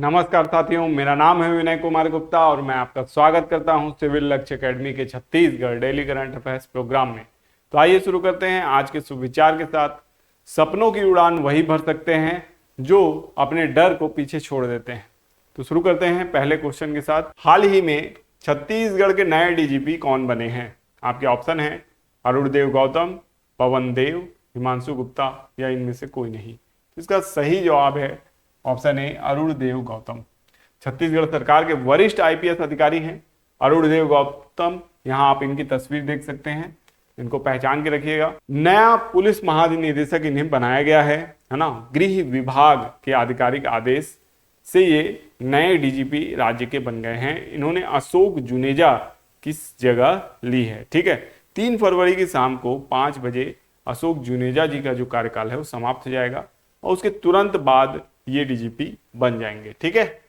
नमस्कार साथियों, मेरा नाम है विनय कुमार गुप्ता और मैं आपका स्वागत करता हूं सिविल लक्ष्य एकेडमी के Chhattisgarh daily current affairs programme में। तो आइए शुरू करते हैं आज के सुविचार के साथ। सपनों की उड़ान वही भर सकते हैं जो अपने डर को पीछे छोड़ देते हैं। तो शुरू करते हैं पहले क्वेश्चन के साथ। हाल ही में छत्तीसगढ़ के नए डीजीपी कौन बने हैं? आपके ऑप्शन है अरुणदेव गौतम, पवन देव, हिमांशु गुप्ता या इनमें से कोई नहीं। तो इसका सही जवाब है ऑप्शन ए अरुणदेव गौतम। छत्तीसगढ़ सरकार के वरिष्ठ आईपीएस अधिकारी हैं अरुणदेव गौतम। यहां आप इनकी तस्वीर देख सकते हैं, इनको पहचान के रखिएगा। नया पुलिस महानिदेशक इन्हें बनाया गया है ना। गृह विभाग के आधिकारिक आदेश से ये नए डीजीपी राज्य के बन गए हैं। इन्होंने अशोक जुनेजा की जगह ली है। ठीक है, 3 फरवरी की शाम को 5 बजे अशोक जुनेजा जी का जो कार्यकाल है वो समाप्त हो जाएगा और उसके तुरंत बाद ये डीजीपी बन जाएंगे। ठीक है,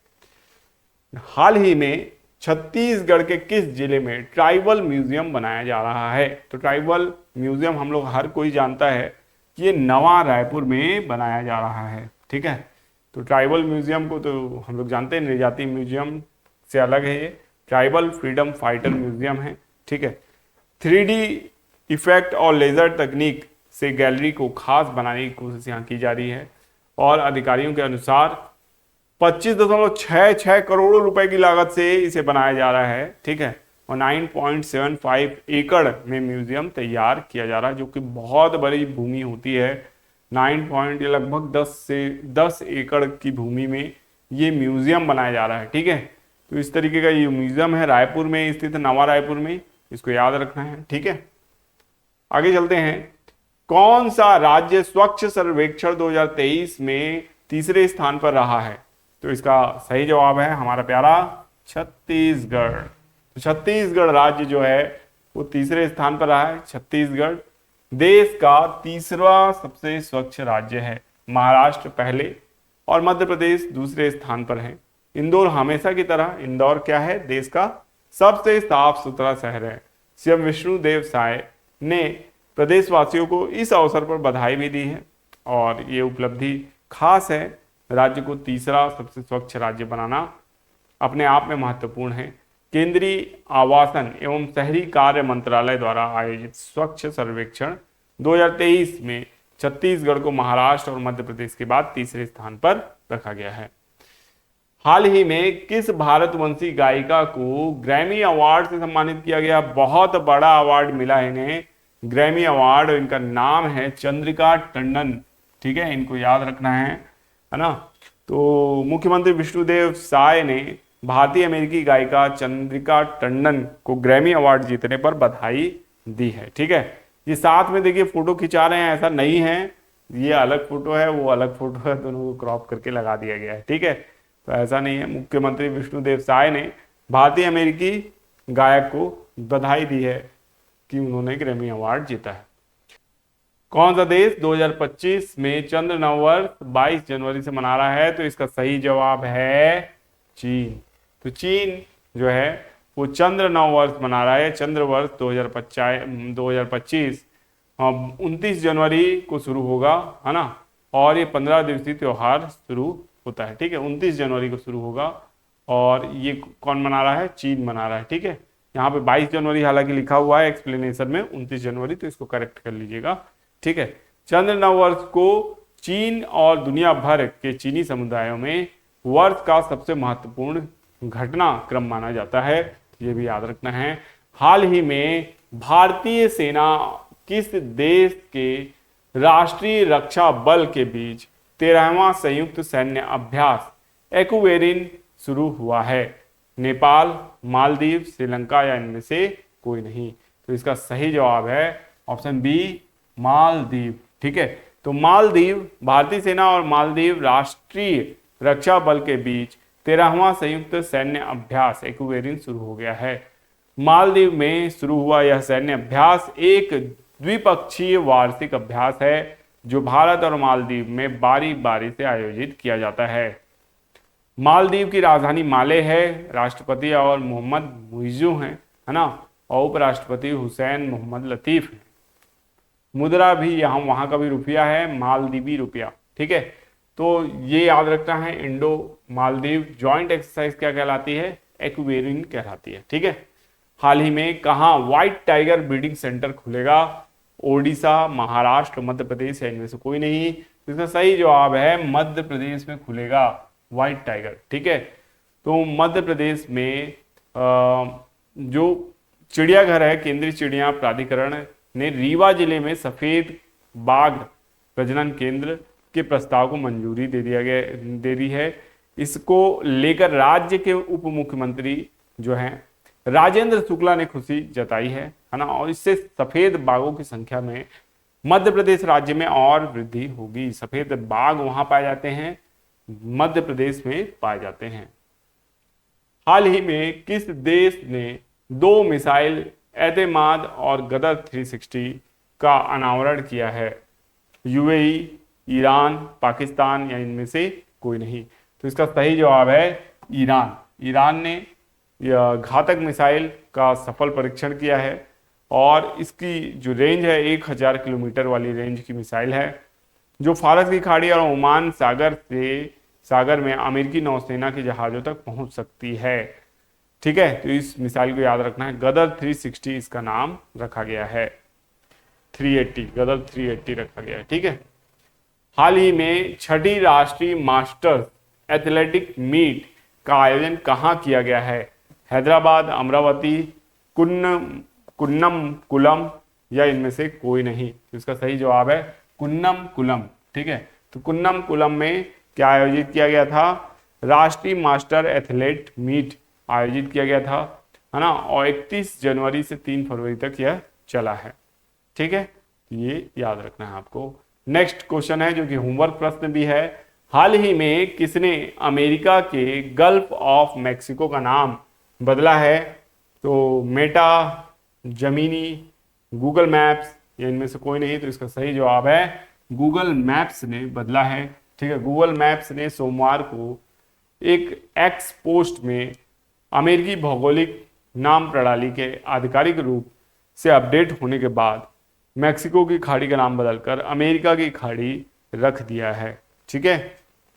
हाल ही में छत्तीसगढ़ के किस जिले में ट्राइबल म्यूजियम बनाया जा रहा है? तो ट्राइबल म्यूजियम हम लोग हर कोई जानता है कि ये नवा रायपुर में बनाया जा रहा है। ठीक है, तो ट्राइबल म्यूजियम को तो हम लोग जानते हैं निर्याती म्यूजियम से अलग है। ये ट्राइबल फ्रीडम फाइटर म्यूजियम है। ठीक है, 3D इफेक्ट और लेजर तकनीक से गैलरी को खास बनाने की कोशिश यहाँ की जा रही है और अधिकारियों के अनुसार 25.66 करोड़ रुपए की लागत से इसे बनाया जा रहा है। ठीक है, और 9.75 एकड़ में म्यूजियम तैयार किया जा रहा है, जो कि बहुत बड़ी भूमि होती है। लगभग 10 एकड़ की भूमि में ये म्यूजियम बनाया जा रहा है। ठीक है, तो इस तरीके का ये म्यूजियम है, रायपुर में स्थित, नवा रायपुर में, इसको याद रखना है। ठीक है, आगे चलते हैं। कौन सा राज्य स्वच्छ सर्वेक्षण 2023 में तीसरे स्थान पर रहा है? तो इसका सही जवाब है हमारा प्यारा छत्तीसगढ़। तो छत्तीसगढ़ राज्य जो है वो तीसरे स्थान पर रहा है। छत्तीसगढ़ देश का तीसरा सबसे स्वच्छ राज्य है। महाराष्ट्र पहले और मध्य प्रदेश दूसरे स्थान पर है। इंदौर हमेशा की तरह, इंदौर क्या है? देश का सबसे साफ सुथरा शहर है। सीएम विष्णुदेव साय ने प्रदेशवासियों को इस अवसर पर बधाई भी दी है और ये उपलब्धि खास है। राज्य को तीसरा सबसे स्वच्छ राज्य बनाना अपने आप में महत्वपूर्ण है। केंद्रीय आवासन एवं शहरी कार्य मंत्रालय द्वारा आयोजित स्वच्छ सर्वेक्षण 2023 में छत्तीसगढ़ को महाराष्ट्र और मध्य प्रदेश के बाद तीसरे स्थान पर रखा गया है। हाल ही में किस भारतवंशी गायिका को ग्रैमी अवार्ड से सम्मानित किया गया? बहुत बड़ा अवार्ड मिला है इन्हें, ग्रैमी अवार्ड। इनका नाम है चंद्रिका टंडन। ठीक है, इनको याद रखना है ना। तो मुख्यमंत्री विष्णुदेव साय ने भारतीय अमेरिकी गायिका चंद्रिका टंडन को ग्रैमी अवार्ड जीतने पर बधाई दी है। ठीक है, ये साथ में देखिए फोटो खिंचा रहे हैं, ऐसा नहीं है ये अलग फोटो है वो अलग फोटो है, दोनों को क्रॉप करके लगा दिया गया है। ठीक है, तो ऐसा नहीं है। मुख्यमंत्री विष्णुदेव साय ने भारतीय अमेरिकी गायक को बधाई दी है कि उन्होंने ग्रैमी अवार्ड जीता है। कौन सा देश 2025 में चंद्र नववर्ष 22 जनवरी से मना रहा है? तो इसका सही जवाब है चीन। तो चीन जो है वो चंद्र नववर्ष मना रहा है। चंद्र वर्ष 2025 29 जनवरी को शुरू होगा, है ना, और ये 15 दिवसीय त्योहार शुरू होता है। ठीक है, 29 जनवरी को शुरू होगा और ये कौन मना रहा है? चीन मना रहा है। ठीक है, यहाँ पे 22 जनवरी हालांकि लिखा हुआ है एक्सप्लेनेशन में 29 जनवरी, तो इसको करेक्ट कर लीजिएगा। ठीक है, चंद्र नववर्ष को चीन और दुनिया भर के चीनी समुदायों में वर्ष का सबसे महत्वपूर्ण घटनाक्रम माना जाता है, ये भी याद रखना है। हाल ही में भारतीय सेना किस देश के राष्ट्रीय रक्षा बल के बीच 13वां संयुक्त सैन्य अभ्यास एक्वेरिन शुरू हुआ है? नेपाल, मालदीव, श्रीलंका या इनमें से कोई नहीं। तो इसका सही जवाब है ऑप्शन बी मालदीव। ठीक है, तो मालदीव, भारतीय सेना और मालदीव राष्ट्रीय रक्षा बल के बीच 13वां संयुक्त सैन्य अभ्यास एक्वेरिन शुरू हो गया है। मालदीव में शुरू हुआ यह सैन्य अभ्यास एक द्विपक्षीय वार्षिक अभ्यास है जो भारत और मालदीव में बारी बारी से आयोजित किया जाता है। मालदीव की राजधानी माले है। राष्ट्रपति और मोहम्मद मुइज़्ज़ू हैं, है ना, और उपराष्ट्रपति हुसैन मोहम्मद लतीफ हैं। मुद्रा भी यहाँ वहाँ का भी रुपया है, मालदीवी रुपया। ठीक है, तो ये याद रखना है, इंडो मालदीव जॉइंट एक्सरसाइज क्या कहलाती है, एक्वेरियन कहलाती है। ठीक है। हाल ही में कहाँ व्हाइट टाइगर ब्रीडिंग सेंटर खुलेगा, ओडिशा, महाराष्ट्र, मध्य प्रदेश या इनमें से कोई नहीं। तो इसका सही जवाब है मध्य प्रदेश में खुलेगा व्हाइट टाइगर। ठीक है। तो मध्य प्रदेश में जो चिड़ियाघर है, केंद्रीय चिड़िया प्राधिकरण ने रीवा जिले में सफेद बाघ प्रजनन केंद्र के प्रस्ताव को मंजूरी दे दी है। इसको लेकर राज्य के उप मुख्यमंत्री जो हैं राजेंद्र शुक्ला ने खुशी जताई है ना, और इससे सफेद बाघों की संख्या में मध्य प्रदेश राज्य में और वृद्धि होगी। सफेद बाघ वहां पाए जाते हैं, मध्य प्रदेश में पाए जाते हैं। हाल ही में किस देश ने 2 मिसाइल एतेमाद और गदर 360 का अनावरण किया है, यूएई, ईरान, पाकिस्तान या इनमें से कोई नहीं। तो इसका सही जवाब है ईरान। ईरान ने घातक मिसाइल का सफल परीक्षण किया है और इसकी जो रेंज है 1000 किलोमीटर वाली रेंज की मिसाइल है, जो फारस की खाड़ी और ओमान सागर में अमेरिकी नौसेना के जहाजों तक पहुंच सकती है। ठीक है। तो इस मिसाइल को याद रखना है, गदर 360 इसका नाम रखा गया है, 380 गदर 380 रखा गया है। ठीक है। हाल ही में 6ठी राष्ट्रीय मास्टर्स एथलेटिक मीट का आयोजन कहाँ किया गया है, हैदराबाद, अमरावती, कुन्नम या इनमें से कोई नहीं। तो इसका सही जवाब है कुन्नम। ठीक है। तो कुन्नम में क्या आयोजित किया गया था, राष्ट्रीय मास्टर एथलेट मीट आयोजित किया गया था, है ना, और 31 जनवरी से 3 फरवरी तक यह चला है। ठीक है। ये याद रखना है आपको। नेक्स्ट क्वेश्चन है जो कि होमवर्क प्रश्न भी है, हाल ही में किसने अमेरिका के गल्फ ऑफ मैक्सिको का नाम बदला है, तो मेटा, जमीनी, गूगल मैप्स या इनमें से कोई नहीं। तो इसका सही जवाब है गूगल मैप्स ने बदला है। ठीक है। गूगल मैप्स ने सोमवार को एक एक्स पोस्ट में अमेरिकी भौगोलिक नाम प्रणाली के आधिकारिक रूप से अपडेट होने के बाद मैक्सिको की खाड़ी का नाम बदलकर अमेरिका की खाड़ी रख दिया है। ठीक है।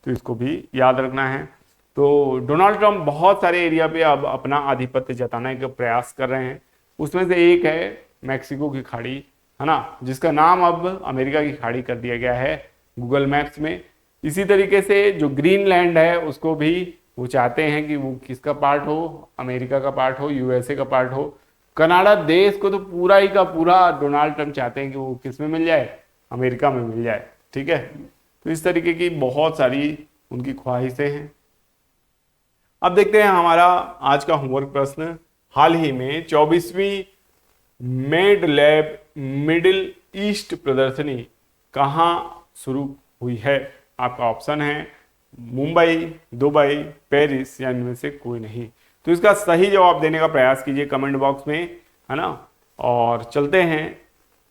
तो इसको भी याद रखना है। तो डोनाल्ड ट्रंप बहुत सारे एरिया पे अब अपना आधिपत्य जताने का प्रयास कर रहे हैं, उसमें से एक है मैक्सिको की खाड़ी, है ना, जिसका नाम अब अमेरिका की खाड़ी कर दिया गया है गूगल मैप्स में। इसी तरीके से जो ग्रीनलैंड है उसको भी वो चाहते हैं कि वो किसका पार्ट हो, अमेरिका का पार्ट हो, यूएसए का पार्ट हो। कनाडा देश को तो पूरा ही का पूरा डोनाल्ड ट्रंप चाहते हैं कि वो किस में मिल जाए, अमेरिका में मिल जाए। ठीक है। तो इस तरीके की बहुत सारी उनकी ख्वाहिशें हैं। अब देखते हैं हमारा आज का होमवर्क प्रश्न, हाल ही में 24वीं मेड लैब मिडिल ईस्ट प्रदर्शनी कहाँ शुरू हुई है। आपका ऑप्शन है मुंबई, दुबई, पेरिस या इनमें से कोई नहीं। तो इसका सही जवाब देने का प्रयास कीजिए कमेंट बॉक्स में, है ना। और चलते हैं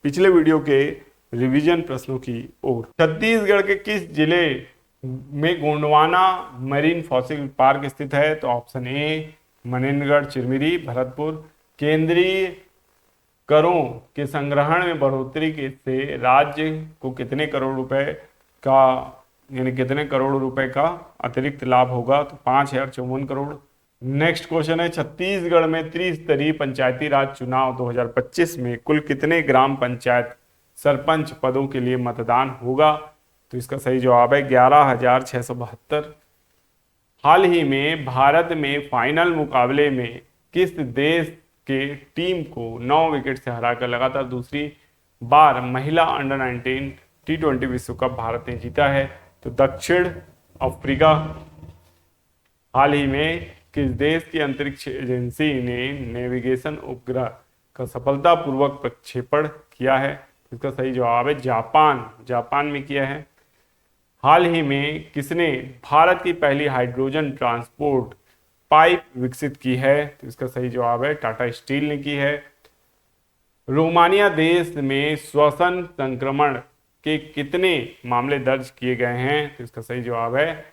पिछले वीडियो के रिवीजन प्रश्नों की ओर। छत्तीसगढ़ के किस जिले में गोंडवाना मरीन फॉसिल पार्क स्थित है, तो ऑप्शन ए मनेन्द्रगढ़, चिरमिरी, भरतपुर। केंद्रीय करों के संग्रहण में बढ़ोतरी से राज्य को कितने करोड़ रुपए का, यानी कितने करोड़ रुपए का अतिरिक्त लाभ होगा, तो 5054 करोड़। नेक्स्ट क्वेश्चन है, छत्तीसगढ़ में त्रिस्तरीय पंचायती राज चुनाव 2025 में कुल कितने ग्राम पंचायत सरपंच पदों के लिए मतदान होगा, तो इसका सही जवाब है 11,672। हाल ही में भारत में फाइनल मुकाबले में किस देश के टीम को 9 विकेट से हराकर लगातार दूसरी बार महिला अंडर 19 T20 विश्व कप भारत ने जीता है, तो दक्षिण अफ्रीका। हाल ही में किस देश की अंतरिक्ष एजेंसी ने नेविगेशन उपग्रह का सफलतापूर्वक प्रक्षेपण किया है, इसका सही जवाब है जापान में किया है। हाल ही में किसने भारत की पहली हाइड्रोजन ट्रांसपोर्ट पाइप विकसित की है, तो इसका सही जवाब है टाटा स्टील ने की है। रोमानिया देश में श्वसन संक्रमण के कितने मामले दर्ज किए गए हैं, तो इसका सही जवाब है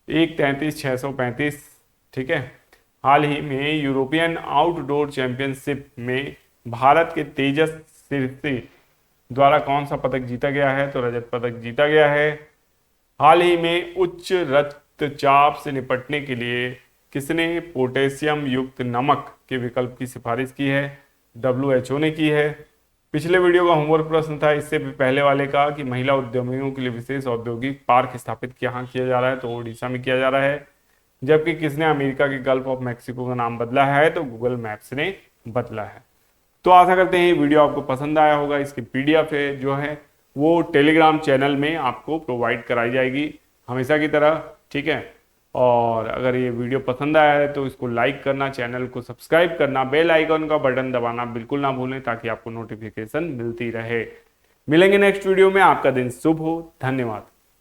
133,635। ठीक है। हाल ही में यूरोपियन आउटडोर चैंपियनशिप में भारत के तेजस सिरसी द्वारा कौन सा पदक जीता गया है, तो रजत पदक जीता गया है। हाल ही में उच्च रक्तचाप से निपटने के लिए किसने पोटेशियम युक्त नमक के विकल्प की सिफारिश की है? WHO ने की है। पिछले वीडियो का होमवर्क प्रश्न था इससे पहले वाले का कि महिला उद्यमियों के लिए विशेष औद्योगिक पार्क स्थापित कहाँ किया जा रहा है, तो ओडिशा में किया जा रहा है। जबकि किसने अमेरिका के गल्फ ऑफ मैक्सिको का नाम बदला है, तो गूगल मैप्स ने बदला है। तो आशा करते हैं ये वीडियो आपको पसंद आया होगा। इसकी PDF जो है वो टेलीग्राम चैनल में आपको प्रोवाइड कराई जाएगी हमेशा की तरह, ठीक है। और अगर ये वीडियो पसंद आया है तो इसको लाइक करना, चैनल को सब्सक्राइब करना, बेल आइकन का बटन दबाना बिल्कुल ना भूलें ताकि आपको नोटिफिकेशन मिलती रहे। मिलेंगे नेक्स्ट वीडियो में। आपका दिन शुभ हो। धन्यवाद।